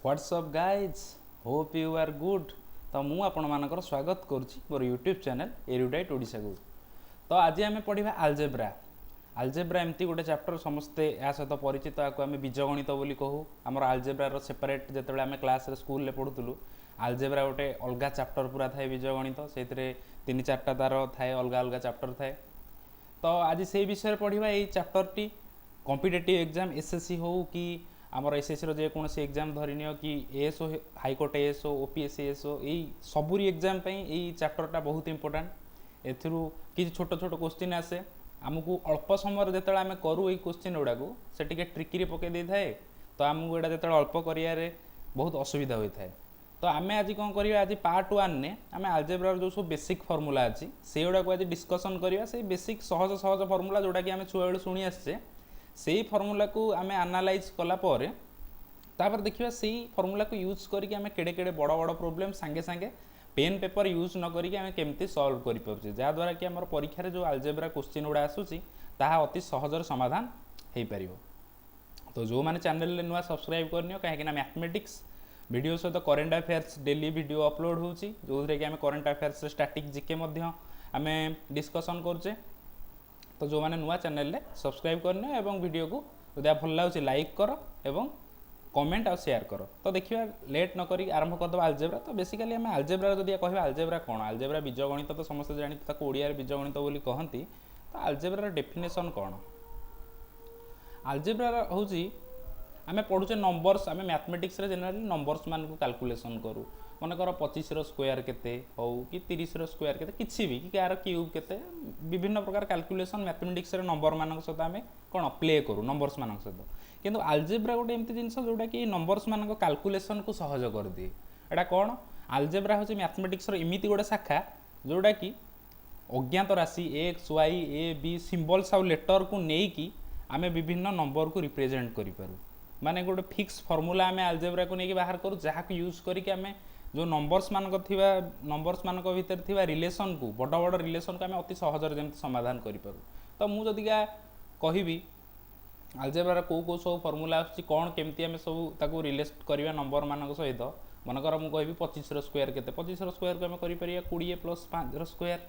WhatsApp guys hope you are good. तो मु आपण मानकर स्वागत करुच्ची मोर यूट्यूब चैनल एरुडाइट ओडिशा को। तो आज आम पढ़ा आलजेब्रा। आलजेब्रा एमती गोटे चैप्टर समस्ते या सहित परिचित आपको आम बीजगणित बोली कहू। आमर आलजेब्रार सेपरेट जो आम क्लास स्कूल पढ़ुलु आलजेब्रा गोटे अलग चैप्टर पूरा थाए बीजगणित से तीन चार्टा तार थाए अलग अलग चैप्टर थाए। तो आज से विषय पढ़ा ये chapter T competitive exam SSC हो कि आमर एसएससी जेकोसी एग्जाम धरनी कि ASO high court ASO OPSC ASO यही सबूरी एग्जाम यही चैप्टरटा बहुत इंपोर्टाट। एथुरु कि छोट छोट क्वेश्चन आसे आमको अल्प समय जो आम करूँ ये क्वेश्चन गुड़ा से ट्रिकी पकई दे थाए। तो आमको यहाँ जो अल्प कर बहुत असुविधा होता है। तो आम आज कौन करवा आज पार्ट 1 ने आम आलजेब्रार जो सब बेसिक फर्मूला अच्छी से गुड़ा आज डिस्कसन करवा से बेसिक सहज सहज फर्मूला जोटा कि आम छुआ बेलू शुणी आसचे से फर्मूला को आम आनालाइज कलापर तापर देखिए से फर्मूला को यूज करके आम केड़े केड़े बड़ बड़ प्रोब्लेम सांगे सांगे पेन पेपर यूज न करके आम केमती सॉल्व कर पारे जहाँद्वारा कि आम परीक्षा जो आलजेब्रा क्वेश्चन गुड़ा आसूसी ताहा अति सहजर समाधान हो पार। तो जो मैंने चैनल नुआ सब्सक्राइब करनी कहीं मैथमेटिक्स वीडियो सहित current affairs daily video upload होची जो कि आम करेन्ट अफेयर्स स्टैटिक जीके आम डिस्कसन करुचे। तो जो मैंने नुआ चैनल ले सब्सक्राइब करने और वीडियो को जब भल लगे लाइक कर एवं कमेंट और शेयर कर। तो देखिए लेट न करी आरंभ करदे आलजेब्रा। तो बेसिकली आम आलजेब्रा जब कह आलजेब्रा कौन आलजेब्रा बीजगणित तो समस्त जानी ओडिया बीजगणित बोली कहती। तो आलजेब्रार डेफिनेशन कौन आलजेब्रा हूँ आम पढ़ुचे नंबर्स आम मैथमेटिक्स जेनेराली नंबर्स मान को कैलकुलेशन करूँ मनकर 25 स्क्वायर केते हो कि 30 स्क्वायर केते किसी भी कि यार क्यूब केते विभिन्न प्रकार कैलकुलेशन मैथमेटिक्स नंबर मान सहित आम कौन प्ले करूँ नंबर्स मान सहित। किंतु आलजेब्रा गोटे एमती जिनस जोटा कि नंबर्स मान कैलकुलेशन को सहज कर दिए। एटा कौन आलजेब्रा हूँ मैथमेटिक्स एमती गोटे शाखा जोटा कि अज्ञात राशि x y a b symbols आउ लेटर को लेकिन आम विभिन्न नंबर को रिप्रेजेंट करूँ माने गोटे फिक्स फर्मूला आम आलजेब्रा को लेकिन बाहर करूँ जहाँ को यूज करके आम जो नंबर्स मान नंबर्स मान भीतर थिबा रिलेशन को बड़ बड़ रिलेशन को आम अति सहजर जमी समाधान करूँ। तो मुझे जदिका कहबी आलजेब्रार कौ कौ सब फर्मूला आसुची कौन केमती आम सब ताको रिलेट करवा नंबर मान सहित मनकर मुझे कहबी 25 स्क्वायर केते 25 स्क्वायर को आम कर 20 + 5 स्क्वायर।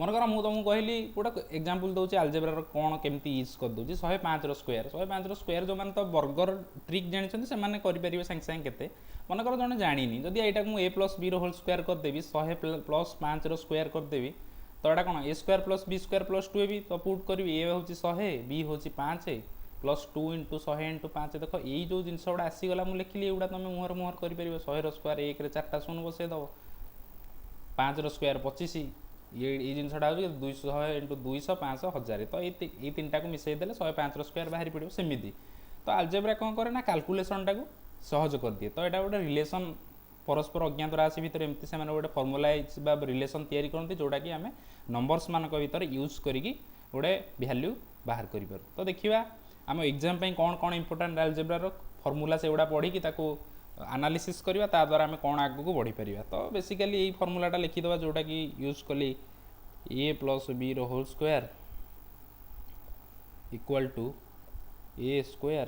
मनकर मुझे तुमको कहली गोटे एग्जांपल दूसरी आलजेब्रार कौन केमती यूज कर दूसरी 105 स्क्वायर जो मैंने तो बर्गर ट्रिक जानते से करेंगे सागे सागे केते मनकर जड़े जानी जदि यहाँ मुझे a + b होल स्क्वायर करदेवी 100 + 5 स्क्वायर करदेवी तो यहाँ कौन a² + b² + 2ab तो पुट करी a हूँ 100 b हूँ 5 + 2 × 100 × 5 देख यही जो जिन गुड़ा आसीगला मुझे लिखिली एगुड़ा तुम मुहर मुहर कर 100 स्क्वायर 1 रे 4टा शून्य बसईदेव 5 स्क्वायर 25 ये जिनसा 200 × 200 500 1000 तो ये तीन टाक मिसईदे 105 स्क्वायर बाहरी पड़ो सेमती। तो आलजेब्रा कौन करे ना कैलकुलेशन टाक सहज कर दिए। तो यहाँ गोटे रिलेशन परस्पर अज्ञात राशि भितर एमती से गोटे फर्मुलाइज रिलेशन तैयारी करते जोटा कि आम नंबर्स मान भर यूज करी गोटे वैल्यू बाहर कर। तो देखा आम एग्जाम कौन कौन इंपोर्टाट आलजेब्रार फर्मुला से गुड़ा पढ़ी आनालिसिस करवा ता द्वारा आम कौन आग को बढ़ी पार। तो बेसिकली यही फर्मुलाटा लिखिदेवा जोटा कि यूज कली a + b whole square equal to a²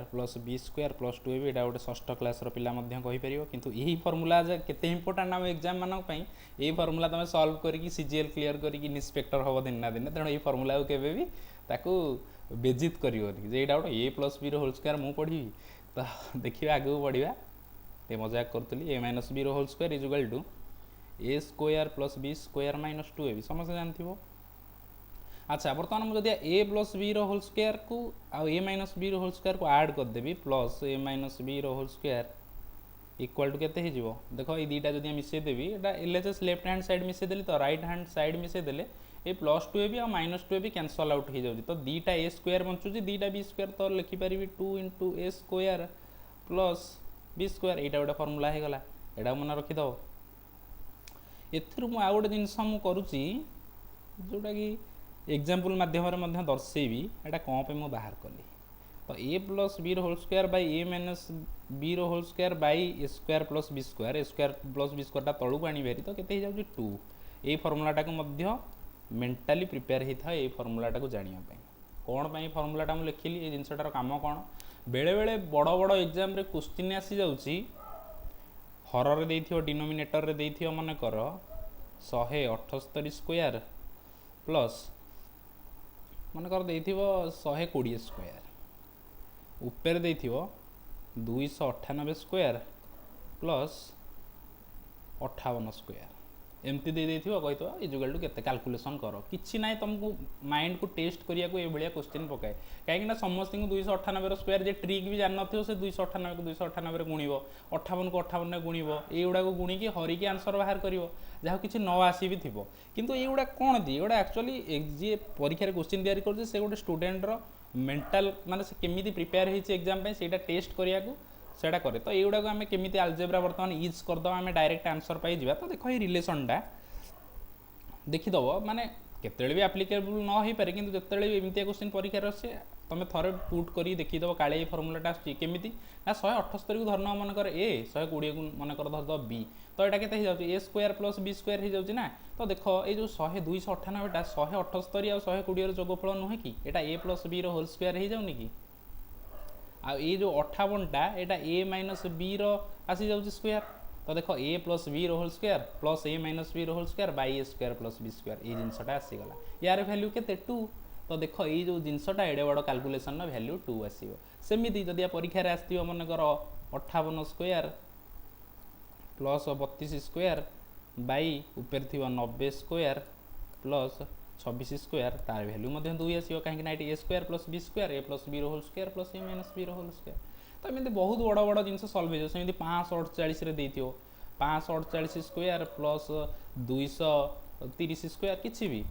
+ b² + 2ab एटा गोटे षष्ठ क्लास पिला कहीपर। किंतु यही फर्मुला केते इंपोर्टाट आम एग्जाम मान यही फर्मुला तुम सल्व करके सीजीएल क्लीयर करके इंस्पेक्टर हम दिन ना दिन तेणु ये फर्मुला को केवे भी ताकू बेजित करनी जे यहाँ गोटे a + b होल स्क्वायर मुझे पढ़ी। तो देखिए आगे बढ़िया ये मजाक करी a - b whole square is equal to a² + b² - 2ab समस्त जानथिबो। अच्छा बर्तमान मुझे a + b होल स्क्वायर को आ a - b होल स्क्वायर को ऐड करदेवी plus a - b whole square equal to केते ही जीवो देखो ये दुटा जब मिसईदेवी एटा एलएचएस लेफ्ट हैंड साइड मिसईदेली तो राइट हैंड साइड मिसईदेले ये +2ab और -2ab कैंसल आउट हो जाउची। तो दुटा a² बचुची दुटा b² तो लिखिपारि 2 × a² + b² यहाँ गोटे फर्मुला हो गला यहाँ मन रखीद। एथिरु मु आ गोटे जिनस मु करुची जोटा कि एग्जांपल माध्यम दर्शेबी एटा कौन पे मु बाहर कली। तो a + b whole square by a - b whole square by a² + b² a² + b² तलू आनी भारी तो केते हो जाउची 2। ये फर्मुलाटा को मध्य मेंटाली प्रिपेयर होता है ये फर्मुलाटा को जानिया कौन पाई फर्मुलाटा मु लिखिली ये जिनसटार काम कौन बेले बेले बड़ बड़ एग्जाम रे क्वेश्चन आसी जाउची हर रे डिनोमिनेटर रे देथियो मन कर 178 स्क्वायर प्लस मन कर देथियो 120 स्क्वायर ऊपर देथियो 298 स्क्वायर प्लस 58 स्क्वायर एमती दे देथियो कहितो इजुगल टू केते कैलकुलेशन करो किछि नाइ तुमको माइंड को टेस्ट करिया को ए भलिया क्वेश्चन पकाए काहे ना समस्त को 298 रो स्क्वायर जे ट्रिक भी जान नथियो से 298 को 298 रे गुणिबो 58 को 58 रे गुणिबो एउडा को गुणी की हरि की आंसर बाहर करिवो जहा किछि न आसी भी थिबो किंतु एउडा कोन दी एउडा एक्चुअली जे परीक्षा रे क्वेश्चन तयारी करजे से गोटे स्टूडेंट रो मेंटल माने से केमिति प्रिपेयर हेछि एग्जाम पे सेटा टेस्ट करिया को सेटा करे तो एगुड़ा को आम केमी आलजेब्रा बर्तमान यूज करदे आम डायरेक्ट आंसर पाई तो देख ये रिलेसनटा देखीदब माने केतले भी आप्लिकेबल न हो पारे कि जिते एमती क्वेश्चन परीक्षा अच्छे तुम थे पुट कर देखीदब काले फर्मुलाटा आसमी ना 178 को धरन मनकर ए 120 को मनकर धरद बी तो यहाँ के ए स्क्वायर प्लस बी स्क्वायर हो जाए ना तो देख ये जो 298टा 178 और 120 जोगफल नुहे कि यहाँ ए प्लस बी रोल स्क्वायर हो जाऊनी कि आ ये जो 58टा यहाँ ए माइनस बी आसी जाऊँगी स्क्वायर तो देख a plus b whole square plus a minus b whole square by a square plus b square ये जिनसटा आसीगला यार वैल्यू के 2 तो देख ये जो जिनसटा एडे बड़ कैलकुलेशन वैल्यू 2 आसो सेमती जदि परीक्षा आसो मनकर 58 स्क्वायर प्लस 32 स्क्वायर बाई ऊपर थी 90 स्क्वायर प्लस 26 स्क्वायर तार वैल्यू 2 आसो कहीं a square plus b square a plus b whole square plus a minus b whole square तो एमती बहुत बड़ बड़ जिन सल्व हो सेमती 548 548 स्क्वायर प्लस 230 स्क्वायर किसी भी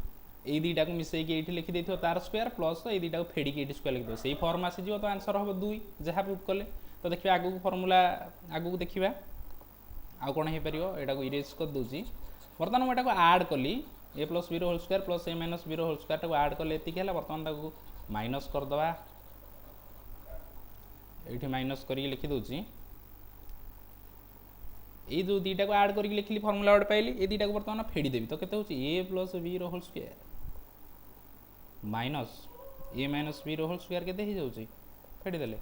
ये दुटा को मिसेक ये लिखिदे तार स्क्वायर प्लस ये दुटा को फेडिक ये स्क्वायर लिखिद से फर्म आसीज तो आंसर हम 2 जहाँ पुट कले तो देखिए आगू फर्मूला आगू देखा आउ कौन हो पार यहाँ को इरेज कर दूसरी बर्तमान मुझे आड कली a plus b whole square plus a minus b whole square टाक आड कले ये बर्तमान माइनस करदे ये माइनस कर लिखिदे ये जो दुटा को आड कर लिखिली फर्मूला गोटे पाइली ये दुटा को बर्तमान फेड़देवी तो केते a plus b whole square minus a minus b whole square केते हो जाउची फेड़देले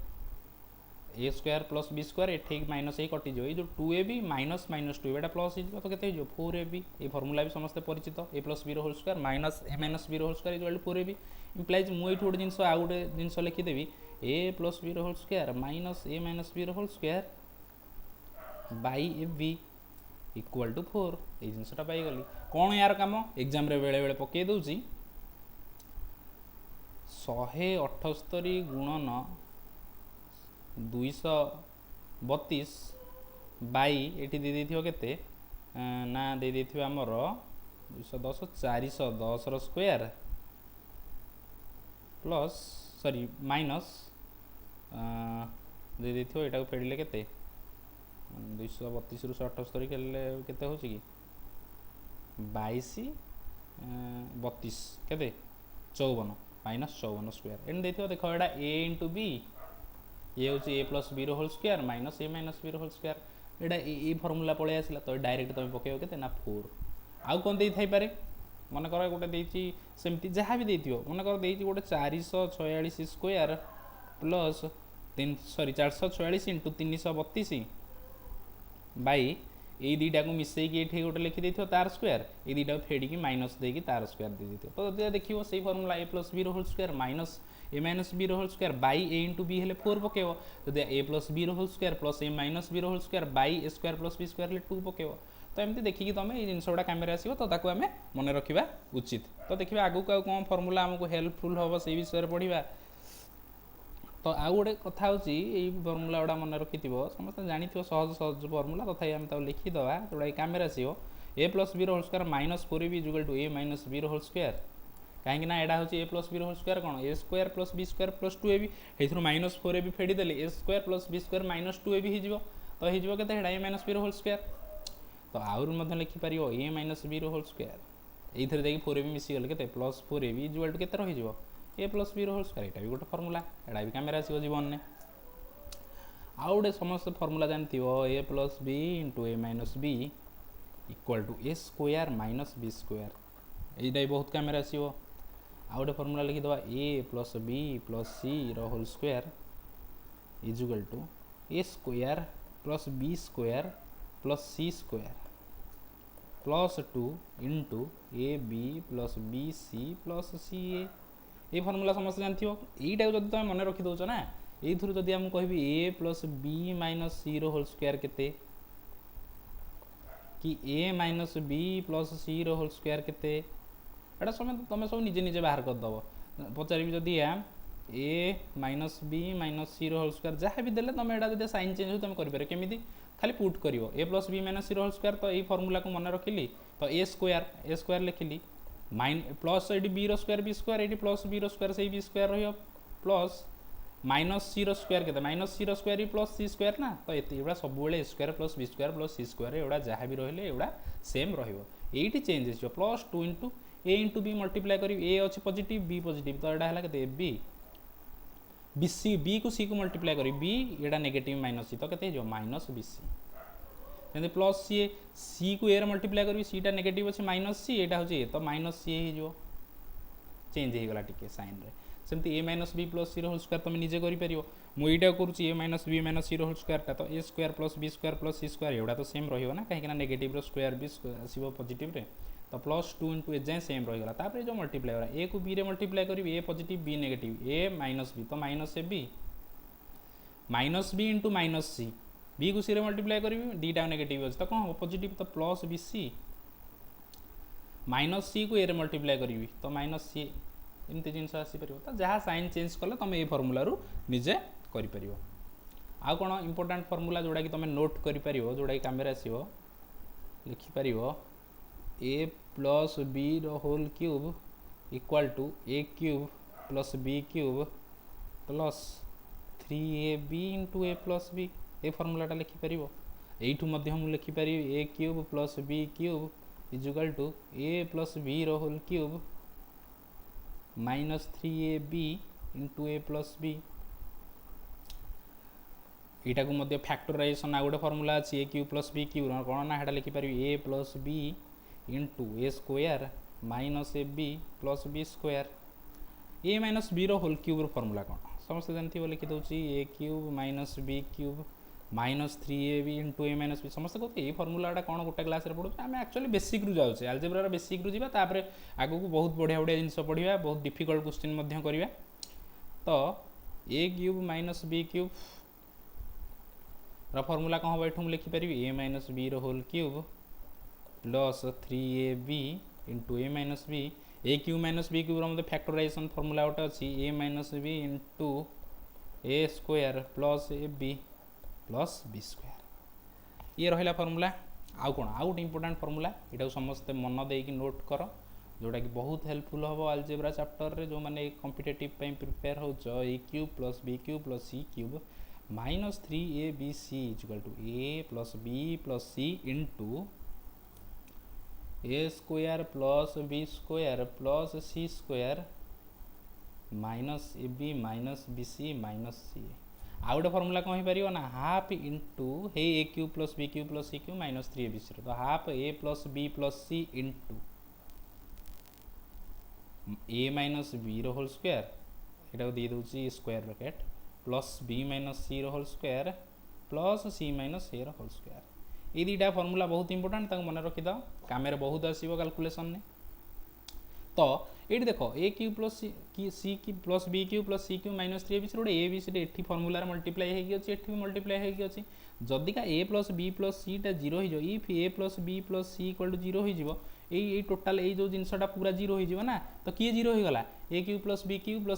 a square plus b square ये माइनस ही कटिज ये जो 2ab माइनस माइनस 2 एटा प्लस हो तो केते हो 4ab ये फर्मूला भी समस्त परिचित a plus b whole square minus a minus b whole square equal to 4ab implies मुझे गोटे जिन आउ गोटे जिन लिखिदेवी a plus b whole square minus a minus b whole square by a b equal to 4 ये जिनसटा पाईगली कौन यार कम एग्जाम रे बेले बेले पकई दूची 178 गुणन 232 बाई ये दे देथियो केते ना दे देथियो हमर 210 410 रो स्क्वायर प्लस सॉरी माइनस दे देथियो एटा को फेडले केते 232 रु 178 केते होची कि 22 32 केते 54 माइनस 54 स्क्वायर एंड देखियो देखो एटा a इंटू बी ये हूँ a plus b whole square minus a minus b whole square एटा ये फर्मूला पलि आसला तो डायरेक्ट तुम पकेब के ना 4 आउ कौन दे थाई पारे मन कर गोटे देती सेमती जहाँ भी देथियो मन कर देती गोटे 446 स्क्वायर प्लस 446 इंटू 332 बाई ये दुटा को मिसेक ये गोटे लिखिदे तार स्क्वायर ये दुटा फेडिकी माइनस देकी तार स्क्वायर दे देथियो तो देखियो से formula a plus b whole square minus a minus b whole square by a into b हेले 4 पकेब जब a plus b whole square plus a minus b whole square by a square plus b square 2 पकेब तो एमती देखिए तुम ये जिन गुड़ा कम आसो तो ताको आम मन रखा उचित तो देखिए आगू को कौन फर्मूला आमको हेल्पफुल हम से विषय पढ़ा तो आउ गोटे कथा हूँ फर्मूला गुड़ा मन रखि समस्त जानी सहज सहज फर्मूला तथा आम लिखिदे जोड़ा कम आसो a plus b whole square minus 4ab equal to a minus b whole square कहीं यहाँ हूँ a plus b whole square कौन a square plus b square plus 2ab ये माइनस 4ab फेड़देले a square plus b square minus 2ab हो तो ये के a minus b whole square तो आउर लिखिपर a minus b whole square ये देखिए 4ab मिसीगले के प्लस 4ab इक्वल टू के रही ए प्लस बी रोल स्क्वायर यहाँ भी गोटे फर्मूला यहाँ भी कम आसो जीवन में आउ गोटे समस्त फर्मूला जानते a plus b into a minus b equal to a square minus b square यहाँ भी बहुत कम आसो आउ गोटे फर्मूला लिखिदे a plus b plus c whole square equal to a square plus b square plus c square plus 2 into a b plus b c plus c a. ये formula समस्त जानते हो। यहीटा जब तुम मन रखी दौच ना ये जदि आम कह ए प्लस बी माइनस सी रोल स्क्वायर केते कि ए minus B plus c whole square केते एटा समय तुम सब निजे निजे बाहर करदेव। पचारि जदि ए माइनस बी माइनस सी रोल स्क्वायर जहाँ भी देले तुम एटा जब साइन चेंज हो तुम कर केमी खाली पुट कर ए प्लस बी माइनस सी रोल स्क्वायर तो ये फर्मूला को मन रखिली तो ए स्क्वायर लिखिली माइन प्लस ये बी स्क्वायर ये प्लस बी स्क्वायर से बी स्क्वायर रही प्लस माइनस सी स्क्वायर के माइनस सी स्क्वायर प्लस सी स्क्वायर ना तो ये सब ए स्क्वायर प्लस सी स्क्वायर एगुड़ा जहाँ भी रही एगुड़ा सेम रही चेंज हो प्लस 2 इंटू ए इंटू बी मल्टीप्लाई कर ए अच्छी पॉजिटिव बी पॉजिटिव तो यहाँ है बी बी सी बी को सी को मल्टीप्लाई कर बी एटा नेगेटिव माइनस सी तो के माइनस बी सी जमी प्लस सी सी को ए मल्टीप्लाई कर सीटा नेगेटिव अच्छे माइनस सी यहाँ हूँ ए तो माइनस सी हो चेंज हो गला टी सैन सेमती ए माइनस बी प्लस सी होल स्क्वायर तुम निजे कर मुझे करुँच ए minus B minus c whole square तो ए स्क्वायर प्लस सी स्क्वायर एगुड़ा तो सेम रहा कहीं नेगेटिव स्क्वायर भी आसो पॉजिटिव तो प्लस 2 इंटू ए जाए सेम रहीगला तापर जो मल्टीप्लाई हो ए को बी रे मल्टीप्लाई करी A positive B negative A minus B तो minus A B minus B into minus C B को सी रे मल्टीप्लाई करी दीटा नेगेटिव अच्छे तो कौन हम पॉजिटिव तो प्लस बी सी माइनस सी को ए रे मल्टीप्लाई करी तो माइनस सी एमती जिन आसीपर तो जहाँ साइन चेंज कले तुम ये फर्मूलू निजे कर आउ कौन इंपोर्टाट फर्मूला जोड़ा कि तुम नोट कर जोड़ा कि कम आसो लिखिपर a plus b whole cube equal to a cube plus b cube plus 3ab into a plus b ए फर्मूलाटा लिखिपर यू लिखिपर a cube plus b cube equal to a plus b whole cube minus 3ab into a plus b यहाँ को factorization आ गोटे formula अच्छी a cube plus b cube कौन ना लिखिपर a plus b into a square minus A b plus b square a minus b whole cube formula कौन समस्त जानते लिखिदे a cube minus b cube minus 3ab into a minus b समस्त कहते ये फर्मूलाटा कौन गोटे क्लास पढ़ू आम एक्चुअली बेसिक रु जाऊे आलजेब्रार बेसिक रु जावा आगू बहुत बढ़िया बढ़िया जिन पढ़ा बहुत डिफिकल्ट क्वेश्चन करवा तो a cube minus b cube formula कौन हम ये लिखिपर a minus b whole cube plus 3ab into a minus b a cube minus b cube मतलब फैक्टराइजेशन फर्मूला गोटे अच्छी a minus B into a square plus a b plus b square ये रहा formula आउ कौन आउ गोटे important formula यहाँ समस्ते मन देकी नोट कर जोटा कि बहुत हेल्पफुल हम आलजेब्रा चैप्टर रे जो मैंने कॉम्पिटिटिव प्रिपेयर हो a cube plus c cube minus 3abc equal to a plus c into a square plus b square plus c square minus A B minus b c minus c आ गोटे formula कौन हो ना half into हे a cube plus c cube minus 3abc तो half a plus c into a minus b whole square यहाँ दे दूसरी square bracket plus b minus c whole square plus सी माइनस ए होल स्क्वायर ये दुटा formula बहुत important मन रखिद कम बहुत आसो कैलकुलेसन में तो ये देख a cube plus c plus b cube plus c cube minus 3abc गोटे ए बी सी ये फर्मूला मल्टीप्लाई होती मल्टीप्लाई होती जदि का a plus b plus c टा जीरो हो if a plus b plus c equal to zero हो total ये जो जिनसा पूरा जीरो हो ना तो किए जीरो हो गला a cube plus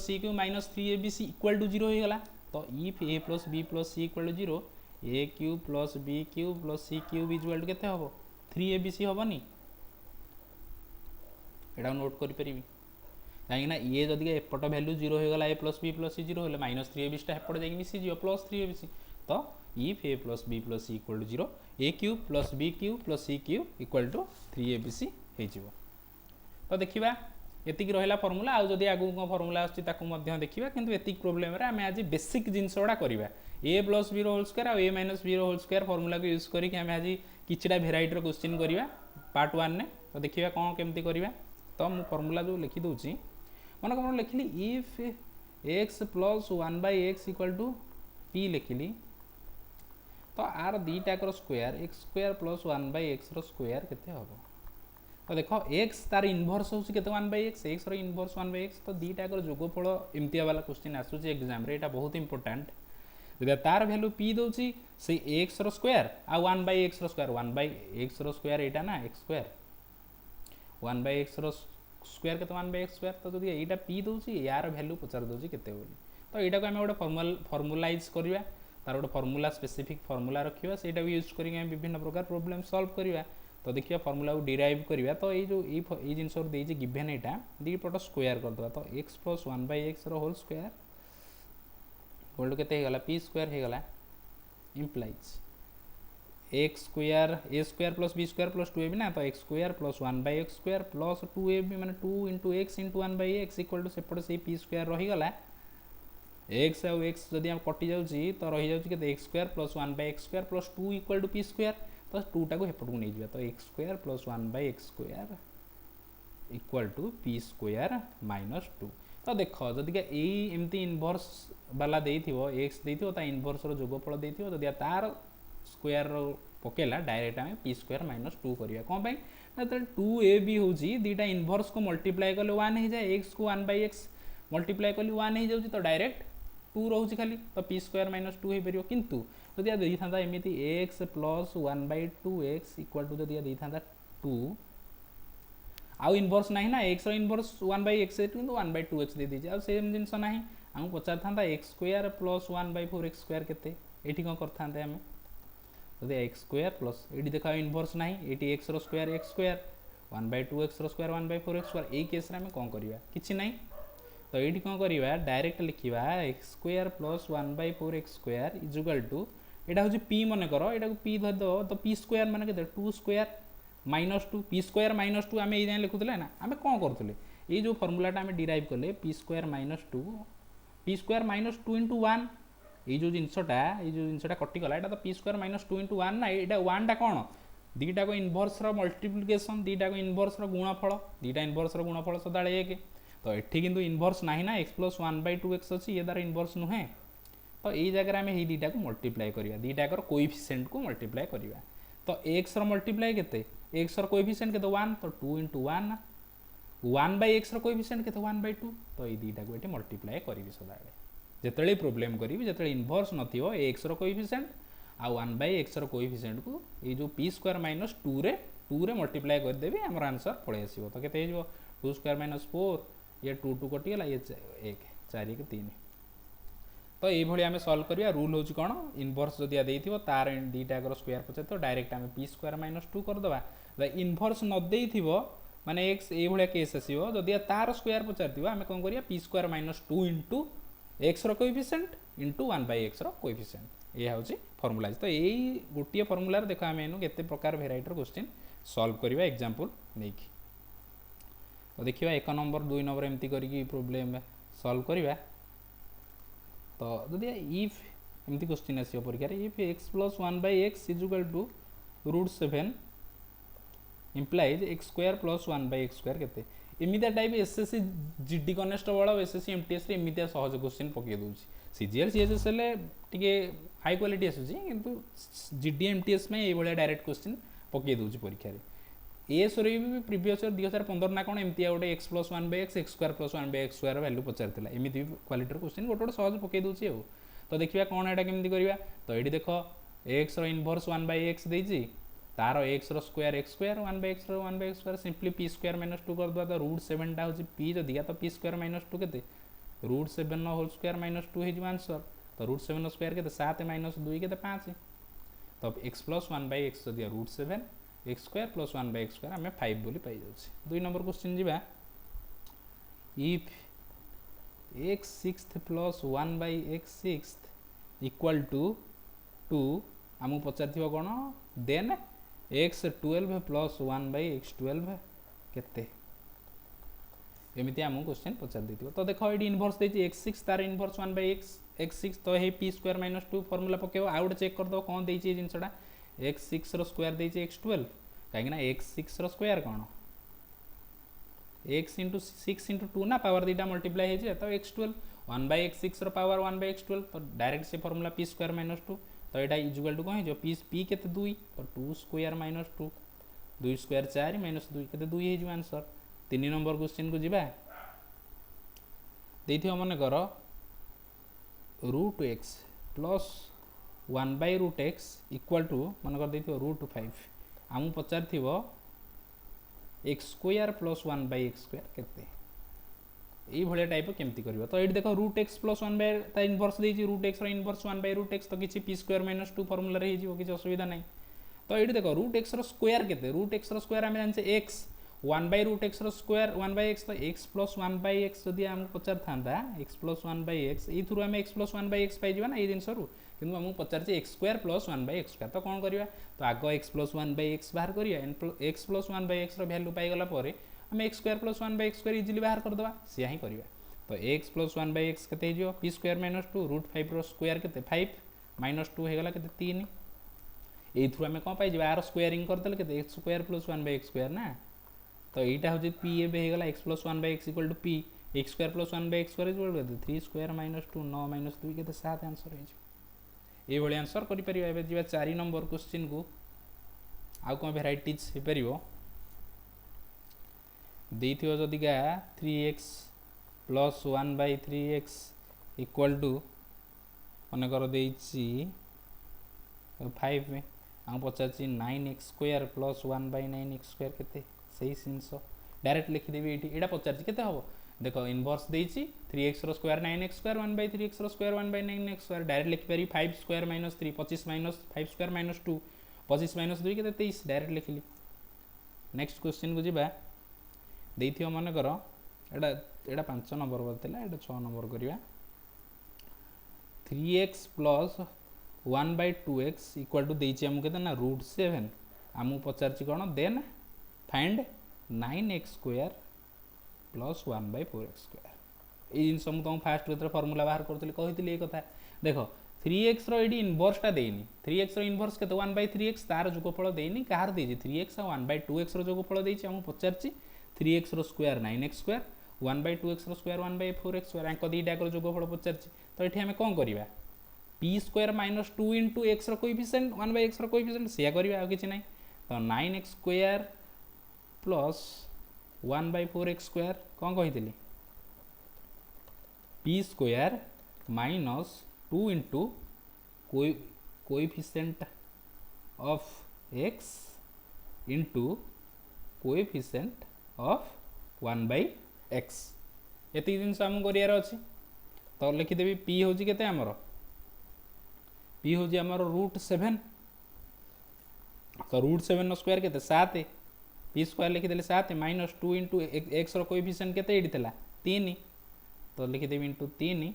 c cube minus 3abc equal to zero हो गला तो if a plus b plus c equal to zero a cube plus b cube plus c cube equal to केते हबो 3abc हबनी एटा note करि परिबी कहीं ना ये जदि एपट वैल्यू जीरो हो गला ए प्लस सी जीरो होले माइनस 3abc टा एपट जाई मिसी जियो प्लस 3abc तो if a plus c equal to zero a cube plus c cube equal to 3abc हो जिवो तो देखिबा एतिक रहिला फर्मूला आ जदि आगु को फर्मूला आछि ताकू मध्य देखिबा किंतु एतिक प्रॉब्लम रे आमे आज बेसिक जिंस ओडा करबा a plus b whole square और a minus b whole square formula को यूज करी आमे आज किछटा वेराइटी रो क्वेश्चन करबा पार्ट 1 ने तो देखिबा कोन केमती करबा तो मु फर्मूला जो लिखि दोछि मन को लिखली if x plus 1/x equal to p लिखिली तो आर दीटाकर square x square plus 1/x square केते हम तो देख एक्स तार इनभर्स होची केते 1/x एक्स रो इनभर्स 1/x तो दीटाकर जोगफल एमतिया वाला क्वेश्चन आसुची एग्जाम रे एटा बहुत इंपोर्टेंट जदि तार वैल्यू पी दोची से एक्स रो स्क्वायर आ 1/x स्क्वायर 1/x स्क्वायर एटा ना x स्क्वायर 1/x स्क्वायर केते 1/x स्क्वायर तो जदि एटा पी दोची यार वैल्यू पचार दोची केते बोली तो एटा को हम गोटे फॉर्मुलाइज करवा तार गोटे फॉर्मुला स्पेसिफिक फॉर्मुला रखिबा सेटा भी यूज करिके हम विभिन्न प्रकार प्रॉब्लम सॉल्व करवा तो देखिए फॉर्मुला को डिराइव करवा तो ये जो ये जिनस देजी गिवन एटा दी पट स्क्वायर कर दवा तो x प्लस 1/x रो होल स्क्वायर इक्वल टू केते हे गला p स्क्वायर हे गला implies x square a square plus b square plus 2ab ना तो x square plus 1/x square plus 2ab माने 2 into x into 1/x equal to सेपटे से p स्क्वायर रही गला x आउ x जदि हम कटि जाउची तो रही जाउची के x square plus 1/x square plus 2 equal to p square तो 2 टा को हेपट को नै जिबा तो x square plus 1/x square equal to p square minus 2 तो देख जदि के एई एमती इनवर्स वाला देइथिबो x देइथिबो ता इनवर्स रो जोगफल देइथिबो जदि तार स्क्वायर रो पकेला डायरेक्ट हमें p स्क्वायर माइनस 2 करिया कोन पई ना त 2ab होजी दीटा इनवर्स को मल्टीप्लाई करले 1 हे जाय x को 1/x मल्टीप्लाई करले 1 हे जाउची तो डायरेक्ट 2 रोची खाली तो p स्क्वायर माइनस 2 हे परियो किंतु जदि देई थांदा एमिति x plus 1/2x equal to जदि देई थांदा 2 आउ इनवर्स नाही ना x रो इनवर्स 1/x किंतु 1/2x दे दीजे आ सेम जिंस नाही हम पचार थांदा x square plus 1/4x square केते एठी कोन कर थांदे हम जदि x स्क्वायर प्लस एठी देखा इनवर्स नाही एठी x रो स्क्वायर x स्क्वायर 1/2x रो स्क्वायर 1/4x स्क्वायर ए केस रे हम कोन करिवा किछि नाही तो ये कौन करवा डायरेक्ट लिखा x square plus 1/4x square is equal to यहाँ हूँ पी मन कर यहाँ पी धरद तो पी स्क्वायर मान के 2 square minus 2 P square minus 2 आम ये लिखुले ना आम कौन करूँ ये जो फर्मूलाटा आम डिराइव कले P square minus 2 P square minus 2 into 1 ये जो जिनसा कटिगला यहाँ तो पी स्क्वायर माइनस 2 into 1 ना यहाँ 1 टा कौन दीटा को इनवर्स मल्टीप्लिकेशन दीटा को इनवर्स गुणफल दीटा इनवर्स गुणफल सदा 1 तो ये किंतु इनवर्स ना ना x प्लस 1/2x अच्छी ये तार इनवर्स नुहे तो ये जगह आम ये दीटा को मल्टीप्लाई करवा दीटाकर कोएफिशिएंट को मल्टीप्लाई करवा तो x रो मल्टीप्लाई केते x रो कोएफिशिएंट केते 1 तो 2 into 1 1/x रो कोएफिशिएंट केते 1/2 तो ये दीटा को ये मल्टीप्लाई करी सदाबे जेतले प्रॉब्लम करी जेतले इनवर्स नथिबो x रो कोएफिशिएंट आ 1/x रो कोएफिशिएंट को ये जो p स्क्वायर माइनस 2 रे मल्टीप्लाई कर देबे हमर आंसर पळे आसीबो तो केते हेजो 2 स्क्वायर माइनस 4 ये 2 2 कटिगला ये 1 4 1 3 तो ये आम सल्व करवा रूल हूँ कौन इनवर्स जदि देइथिबो तार दीटा स्क्वायर पचे तो डायरेक्ट आम p स्क्वायर माइनस 2 करदे इनवर्स न देइथिबो माने x ये भाया केस आसीबो जदि तार स्क्वायर पचार आम कौन करिया p square minus 2 into x रो कोएफिशिएंट into 1/x रो कोएफिशिएंट ये हूँ फर्मुलाइज तो यही गोटे फर्मुला देख आम एनु केते प्रकार भेराइटर क्वेश्चन सल्व करवा एग्जांपल नहीं तो देखिए 1 नंबर 2 नंबर एमती करी प्रॉब्लम सॉल्व करवा तो जदि इफ एमती क्वेश्चन आसो परीक्षा if x plus 1/x is equal to √7 implies x square plus 1/x square केते एमितिया टाइप एसएससी जीडी कनेस्टेबल और एसएससी एमटीएस रे एमितिया सहज क्वेश्चन पके दोछि सीजीएल सीएचएस ले टिके हाई क्वालिटी आसुछि किंतु जीडी एमटीएस में ए भलिया डायरेक्ट क्वेश्चन पके दोछि परीक्षा रे एस रे भी प्रीवियस 2015 ना कौन एमती गोटे x plus 1/x x square plus 1/x square value पचार एमती क्वालिटी क्वेश्चन गोटे गोटे सहज पकई दूसरी तो देखिए कौन यहाँ केमती करवा तो ये देख x इनवर्स 1/x देती तार x square x square 1/x square simply p square minus 2 कर तो √7 टा हूँ p जदि तो p स्क्वायर माइनस 2 के √7 होल स्क्वायर माइनस 2 हो आंसर तो √7 स्क्वायर के 7 माइनस 2 के 5 तो x प्लस 1/x जदि √7 x square plus 1/x square आम 5 बोली पाई जाउछि 2 नंबर क्वेश्चन जीवा if x sixth plus 1/x sixth equal to 2 आमको पचार कौन देन x 12 प्लस 1/x 12 केते एमती आमको क्वेश्चन पचार देथिबो तो देखो ये इनवर्स देछि x6 तार इनवर्स 1/x x6 तो हे p स्क्वायर माइनस 2 फॉर्मूला पकेबो आउट चेक कर दो कौन देछि जिंसटा x6 रो स्क्वायर देछि x12 कहीं x6 रो स्क्वायर कौन x into 6 into 2 ना पावर दीटा मल्टीप्लाई हो तो x12 1/x 6 पावर 1/x 12 तो डायरेक्ट से फॉर्मूला p स्क्वायर माइनस 2 तो यहाँ इजुअल टू कौन हो p के 2 तो 2 स्क्वायर माइनस 2 2 स्क्वायर 4 माइनस 2 के 2 हो आंसर 3 नंबर क्वेश्चन को जीवा देथियो मन कर root x plus 1/√x equal to मन कर देथियो √5 आमु पचार थिबो x स्क्वायर प्लस 1/x² केते এই ভলিয়া টাইপ কেমতি করিবা তো এটি দেখো √x + 1 বাই তা ইনভার্স দেইছি √x র ইনভার্স 1/√x তো কিছু p স্কয়ার - 2 ফর্মুলা রে হিজিবো কিছু অসুবিধা নাই তো এটি দেখো √x র স্কয়ার কেতে √x র স্কয়ার আমি জানছে x 1/√x র স্কয়ার 1/x তো x + 1/x যদি আমি পচার থান্তা x + 1/x এই থ্রু আমি x + 1/x পাই জিবা না এই জিনিস রু কিন্তু আমি পচারছি x স্কয়ার + 1/x² তো কোন করিবা তো আগ x + 1/x বাহার করিয়া x + 1/x র ভ্যালু পাই গলা পরে हम x square plus 1/x² easily बाहर कर दबा सिया ही करिया तो x प्लस 1/x केते हिजो p स्क्वायर माइनस 2 √5 रो स्क्वायर केते 5 माइनस 2 हे गला केते 3 ए थ्रू हमें कोन पाई जेबा आर स्क्वायरिंग कर देले केते x स्क्वायर प्लस 1/x² ना तो एटा हो जे p ए बे हे गला x plus 1/x = p x square plus 1/x² equal केते 3 स्क्वायर माइनस 2 9 माइनस 2 केते 7 आंसर हे जे ए भली आंसर करि परिबा एबे जेबा 4 नंबर क्वेश्चन को आ कोन वेराइटीज हे परिबो देथियो जदिका 3x plus 1/3x equal to मन कर देछि 5 में हम पचारछि 9x² प्लस 1/9x² केते सही सिंस डायरेक्ट लिखि देबी एठी एडा पचारछि केते हबो देखो इनवर्स देछि 3x रो स्क्वायर 9x² 1/3x रो स्क्वायर 1/9x² डायरेक्ट लिखि पारी 5 square minus 3 25 minus 5 square minus 2 25 minus 2 केते 23 डायरेक्ट लिखिली नेक्स्ट क्वेश्चन को जिबा देथियो मन कर एडा एडा 5 नंबर करथिला एडा 6 नंबर करिया 3x plus 1/2x equal to देछि हम केते ना √7 हमु पचारछि कोन then find 9x² plus 1/4x² ए इन सम तुम फास्ट रे फार्मूला बाहर करथली कहितली ए कथा देखो 3x रो एडी इनवर्स टा देनी 3x रो इनवर्स केते 1/3x तार जोगफल देनी कार देछि 3x और 1/2x रो जोगफल देछि हम पचारछि 3x रो स्क्वायर 9x² 1/2x रो स्क्वायर 1/4x² अंक दीटा को जोगफल पचारछि तो एठी हमें कोन करिवा p square minus 2 into x रो कोएफिशिएंट 1/x रो कोएफिशिएंट सेया करिवा आ किछि नै तो 9x² प्लस 1/4x² कोन कहितली p square minus 2 into coefficient of x into coefficient of 1/x एति जिनस हम करियार अछि तो लिखि देबी p होजी केते हमरो p होजी हमरो √7 तो √7 नो स्क्वायर केते 7 p स्क्वायर लिखि देले 7 माइनस 2 इनटू x रो कोएफिशिएंट केते एडी थिला 3 तो लिखि देबी इनटू 3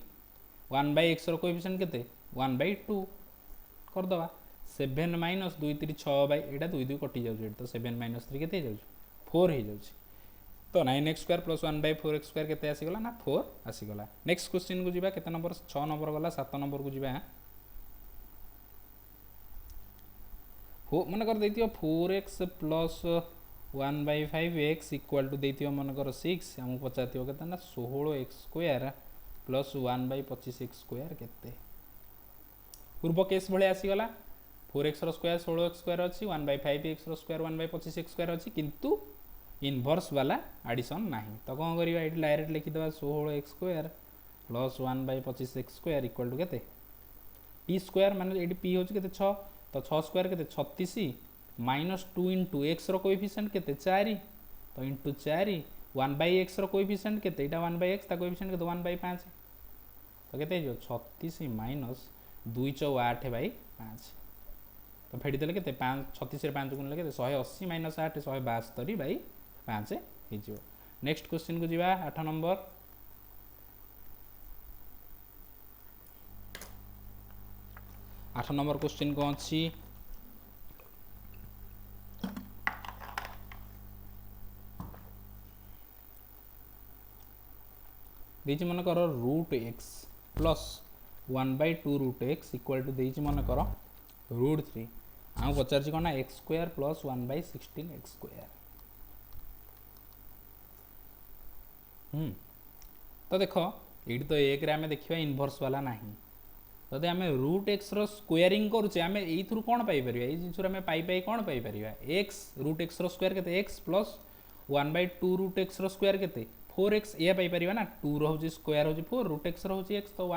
1/x रो कोएफिशिएंट केते 1/2 कर दबा 7 माइनस 2 3 6 बाय एटा 2 2 कटि जाउ तो 7 माइनस 3 केते जाउ 4 हे जाउ तो 9x² प्लस 1/4x² केते आसी गला ना 4 आसी गला नेक्स्ट क्वेश्चन को जीवा केते नंबर 6 नंबर गला 7 नंबर को जीवा हो मन कर देतियो 4x plus 1/5x equal to देतियो मन कर 6 हम पचातियो केते ना 16x² प्लस 1/25x² केते पूर्व केस भले आसी गला 4x रो स्क्वायर 16x² अछि 1/5x रो स्क्वायर 1/25x² अछि किंतु इनवर्स वाला एडिशन नाही तो कोन करिवा एठी डायरेक्ट लिखि दबा 16x² plus 1/25x² equal to केते p स्क्वायर माने एठी p होची केते 6 तो 6 स्क्वायर केते 36 माइनस 2 इनटू x रो कोएफिशिएंट केते 4 तो इनटू 4 1/x रो कोएफिशिएंट केते एटा 1/x ता कोएफिशिएंट केते 1/5 तो केते जो 36 माइनस 2 * 8/5 तो फेडी देले केते 5 36 रे 5 गुण केते 180 माइनस 8 172/5 हे जो नेक्स्ट क्वेश्चन को जीवा 8 नंबर 8 नंबर क्वेश्चन को अछि देछि मन कर √x plus 1/2 √x equal to देछि मन कर √3 आ पचारछि कोना x² प्लस 1/16x²। तो देखो ये तो एक रे आमे देखिबा इनवर्स वाला नाही जदि आमे रूट एक्स रो स्क्वायरिंग करूचे आमे एई थ्रू कोन पाई परिबा एई जिंसुर आमे पाई कोन पाई परिबा x रूट एक्स रो स्क्वायर केते x प्लस 1/2 रूट एक्स रो स्क्वायर केते 4x या पाई परिबा ना 2 रो होची स्क्वायर होची 4 रूट एक्स रो होची x तो